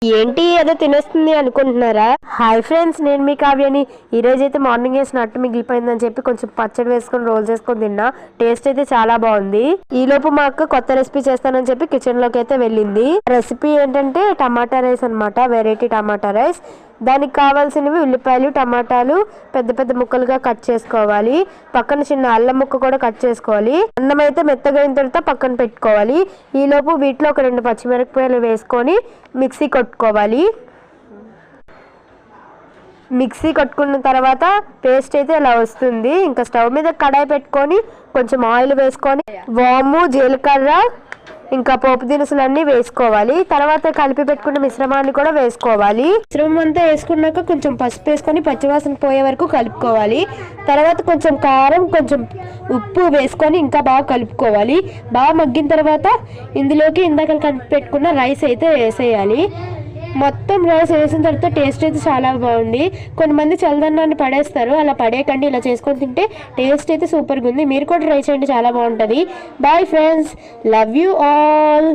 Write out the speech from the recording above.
ఏంటి ఏదో తినేస్తుంది అనుకుంటున్నారా? హాయ్ ఫ్రెండ్స్, నేను మీ కావ్యని. ఈరోజు అయితే మార్నింగ్ వేసిన అట్టు మిగిలిపోయిందని చెప్పి కొంచెం పచ్చడి వేసుకొని రోల్ చేసుకొని తిన్నా. టేస్ట్ అయితే చాలా బాగుంది. ఈ లోపు మా అక్క కొత్త రెసిపీ చేస్తానని చెప్పి కిచెన్ లోకి అయితే వెళ్ళింది. రెసిపీ ఏంటంటే టమాటా రైస్ అనమాట, వెరైటీ టమాటా రైస్. దానికి కావాల్సినవి ఉల్లిపాయలు, టమాటాలు పెద్ద పెద్ద ముక్కలుగా కట్ చేసుకోవాలి. పక్కన చిన్న అల్లం ముక్క కూడా కట్ చేసుకోవాలి. అన్నం అయితే మెత్తగా అయిన తర్వాత పక్కన పెట్టుకోవాలి. ఈ లోపు వీటిలో ఒక 2 పచ్చిమిరపకాయలు వేసుకొని మిక్సీ కొట్టుకోవాలి. మిక్సీ కొట్టుకున్న తర్వాత పేస్ట్ అయితే ఇలా వస్తుంది. ఇంకా స్టవ్ మీద కడాయి పెట్టుకొని కొంచెం ఆయిల్ వేసుకొని వాము, జీలకర్ర ఇంకా పోపు దినుసులన్నీ వేసుకోవాలి. తర్వాత కలిపి పెట్టుకున్న మిశ్రమాన్ని కూడా వేసుకోవాలి. మిశ్రమం అంతా వేసుకున్నాక కొంచెం పసుపు వేసుకొని పచ్చివాసన పోయే వరకు కలుపుకోవాలి. తర్వాత కొంచెం కారం, కొంచెం ఉప్పు వేసుకొని ఇంకా బాగా కలుపుకోవాలి. బాగా మగ్గిన తర్వాత ఇందులోకి ఇందాక కలిపి పెట్టుకున్న రైస్ అయితే వేసేయాలి. మొత్తం రైస్ వేసిన తర్వాత టేస్ట్ అయితే చాలా బాగుంది. కొంతమంది చల్లదన్నాన్ని పడేస్తారు, అలా పడేయకండి. ఇలా చేసుకొని తింటే టేస్ట్ అయితే సూపర్గా ఉంది. మీరు కూడా ట్రై చేయండి, చాలా బాగుంటుంది. Bye friends, love you all.